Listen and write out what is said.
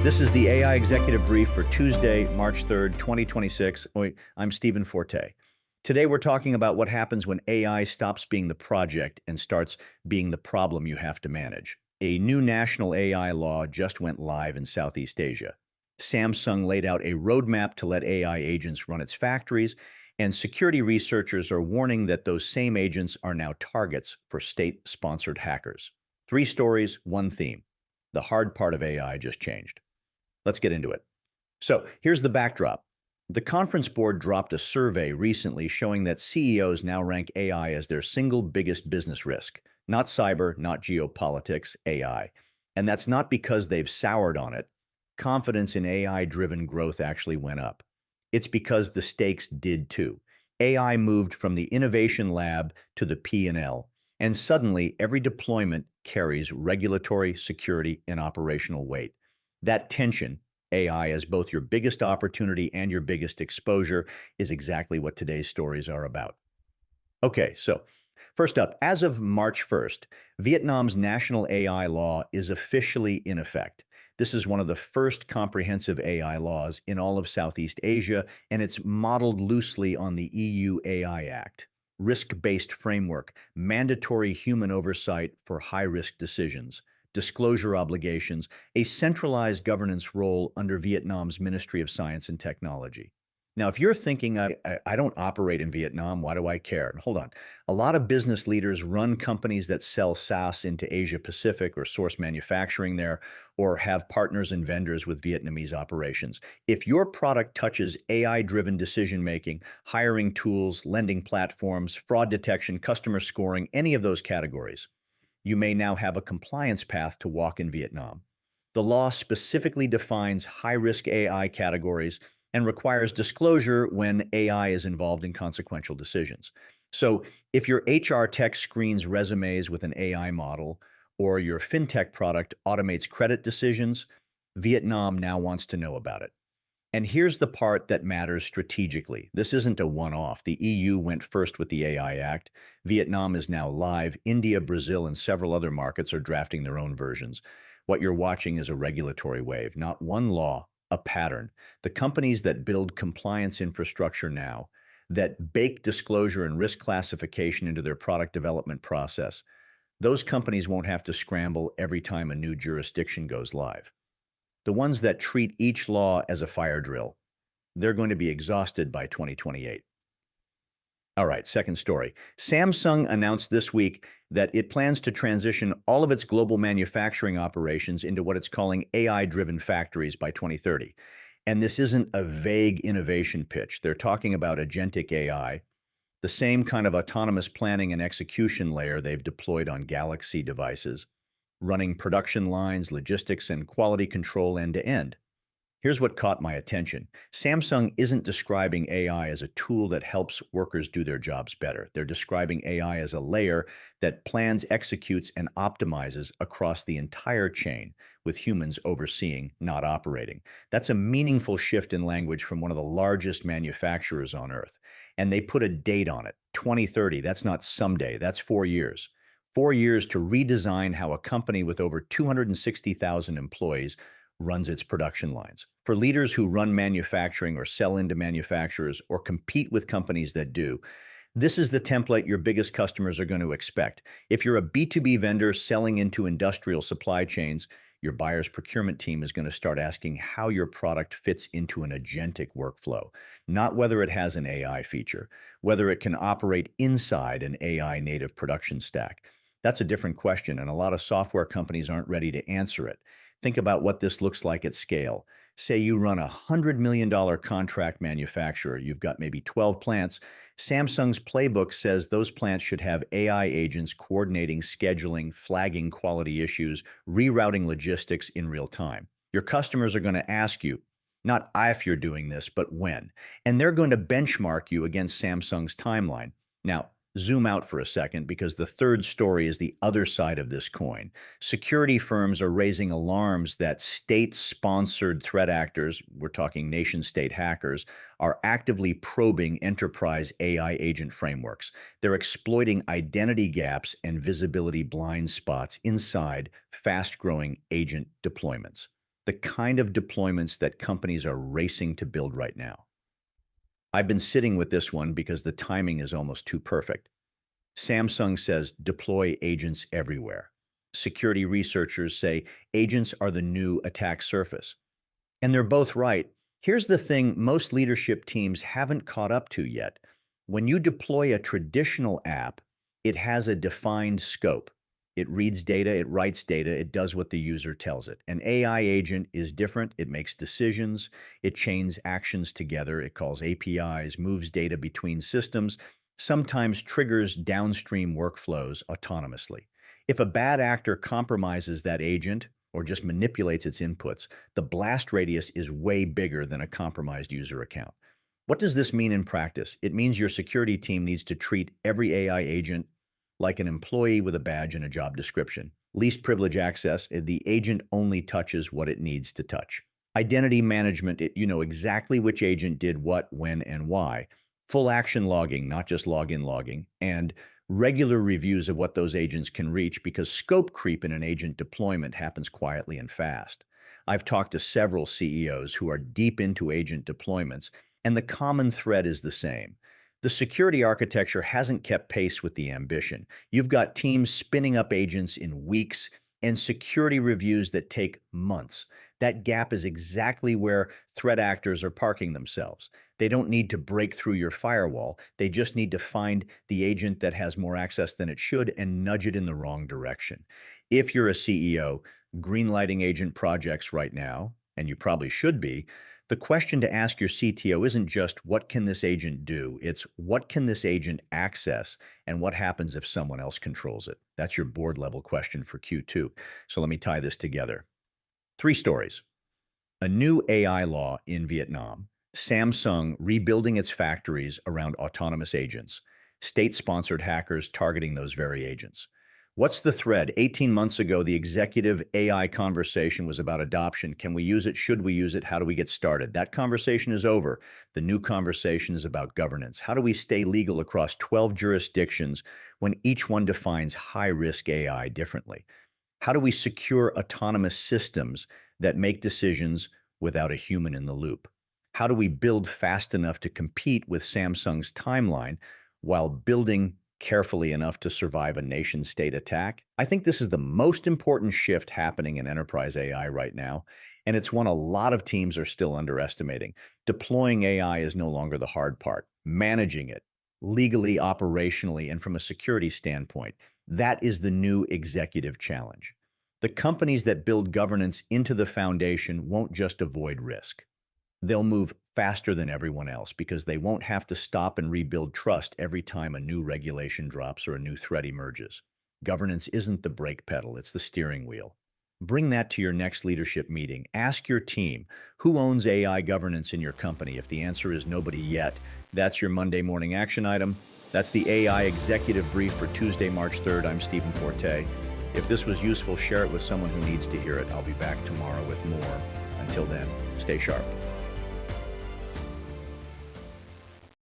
This is the AI Executive Brief for Tuesday, March 3rd, 2026. I'm Stephen Forte. Today, we're talking about what happens when AI stops being the project and starts being the problem you have to manage. A new national AI law just went live in Southeast Asia. Samsung laid out a roadmap to let AI agents run its factories, and security researchers are warning that those same agents are now targets for state sponsored hackers. Three stories, one theme. The hard part of AI just changed. Let's get into it. So here's the backdrop. The conference board dropped a survey recently showing that CEOs now rank AI as their single biggest business risk. Not cyber, not geopolitics, AI. And that's not because they've soured on it. Confidence in AI-driven growth actually went up. It's because the stakes did too. AI moved from the innovation lab to the P&L, and suddenly every deployment carries regulatory, security, and operational weight. That tension, AI as both your biggest opportunity and your biggest exposure, is exactly what today's stories are about. Okay, so first up, as of March 1st, Vietnam's national AI law is officially in effect. This is one of the first comprehensive AI laws in all of Southeast Asia, and it's modeled loosely on the EU AI Act. Risk-based framework, mandatory human oversight for high-risk decisions, disclosure obligations, a centralized governance role under Vietnam's Ministry of Science and Technology. Now, if you're thinking, I don't operate in Vietnam, why do I care? Hold on. A lot of business leaders run companies that sell SaaS into Asia Pacific or source manufacturing there or have partners and vendors with Vietnamese operations. If your product touches AI-driven decision-making, hiring tools, lending platforms, fraud detection, customer scoring, any of those categories, you may now have a compliance path to walk in Vietnam. The law specifically defines high-risk AI categories and requires disclosure when AI is involved in consequential decisions. So if your HR tech screens resumes with an AI model or your fintech product automates credit decisions, Vietnam now wants to know about it. And here's the part that matters strategically. This isn't a one-off. The EU went first with the AI Act. Vietnam is now live. India, Brazil, and several other markets are drafting their own versions. What you're watching is a regulatory wave, not one law, a pattern. The companies that build compliance infrastructure now, that bake disclosure and risk classification into their product development process, those companies won't have to scramble every time a new jurisdiction goes live. The ones that treat each law as a fire drill, they're going to be exhausted by 2028. All right, second story. Samsung announced this week that it plans to transition all of its global manufacturing operations into what it's calling AI-driven factories by 2030. And this isn't a vague innovation pitch. They're talking about Agentic AI, the same kind of autonomous planning and execution layer they've deployed on Galaxy devices, running production lines, logistics, and quality control end to end. Here's what caught my attention. Samsung isn't describing AI as a tool that helps workers do their jobs better. They're describing AI as a layer that plans, executes, and optimizes across the entire chain, with humans overseeing, not operating. That's a meaningful shift in language from one of the largest manufacturers on Earth. And they put a date on it, 2030. That's not someday, that's 4 years. 4 years to redesign how a company with over 260,000 employees runs its production lines. For leaders who run manufacturing or sell into manufacturers or compete with companies that do, this is the template your biggest customers are going to expect. If you're a B2B vendor selling into industrial supply chains, your buyer's procurement team is going to start asking how your product fits into an agentic workflow, not whether it has an AI feature, whether it can operate inside an AI native production stack. That's a different question, and a lot of software companies aren't ready to answer it. Think about what this looks like at scale. Say you run a $100 million contract manufacturer. You've got maybe 12 plants. Samsung's playbook says those plants should have AI agents coordinating scheduling, flagging quality issues, rerouting logistics in real time. Your customers are going to ask you, not if you're doing this, but when. And they're going to benchmark you against Samsung's timeline. Now, zoom out for a second because the third story is the other side of this coin. Security firms are raising alarms that state-sponsored threat actors, we're talking nation-state hackers, are actively probing enterprise AI agent frameworks. They're exploiting identity gaps and visibility blind spots inside fast-growing agent deployments. The kind of deployments that companies are racing to build right now. I've been sitting with this one because the timing is almost too perfect. Samsung says deploy agents everywhere. Security researchers say agents are the new attack surface. And they're both right. Here's the thing most leadership teams haven't caught up to yet. When you deploy a traditional app, it has a defined scope. It reads data, it writes data, it does what the user tells it. An AI agent is different. It makes decisions, it chains actions together, it calls APIs, moves data between systems, sometimes triggers downstream workflows autonomously. If a bad actor compromises that agent or just manipulates its inputs, the blast radius is way bigger than a compromised user account. What does this mean in practice? It means your security team needs to treat every AI agent like an employee with a badge and a job description. Least privilege access, the agent only touches what it needs to touch. Identity management, you know exactly which agent did what, when, and why. Full action logging, not just login logging, and regular reviews of what those agents can reach because scope creep in an agent deployment happens quietly and fast. I've talked to several CEOs who are deep into agent deployments, and the common thread is the same. The security architecture hasn't kept pace with the ambition. You've got teams spinning up agents in weeks and security reviews that take months. That gap is exactly where threat actors are parking themselves. They don't need to break through your firewall. They just need to find the agent that has more access than it should and nudge it in the wrong direction. If you're a CEO greenlighting agent projects right now, and you probably should be, the question to ask your CTO isn't just what can this agent do? It's what can this agent access and what happens if someone else controls it? That's your board level question for Q2. So let me tie this together. Three stories. A new AI law in Vietnam, Samsung rebuilding its factories around autonomous agents, state-sponsored hackers targeting those very agents. What's the thread? 18 months ago, the executive AI conversation was about adoption. Can we use it? Should we use it? How do we get started? That conversation is over. The new conversation is about governance. How do we stay legal across 12 jurisdictions when each one defines high-risk AI differently? How do we secure autonomous systems that make decisions without a human in the loop? How do we build fast enough to compete with Samsung's timeline while building carefully enough to survive a nation state attack? I think this is the most important shift happening in enterprise AI right now, and it's one a lot of teams are still underestimating. Deploying AI is no longer the hard part. Managing it legally, operationally, and from a security standpoint, that is the new executive challenge. The companies that build governance into the foundation won't just avoid risk. They'll move faster than everyone else because they won't have to stop and rebuild trust every time a new regulation drops or a new threat emerges. Governance isn't the brake pedal, it's the steering wheel. Bring that to your next leadership meeting. Ask your team, who owns AI governance in your company? If the answer is nobody yet, that's your Monday morning action item. That's the AI Executive Brief for Tuesday, March 3rd. I'm Stephen Forte. If this was useful, share it with someone who needs to hear it. I'll be back tomorrow with more. Until then, stay sharp.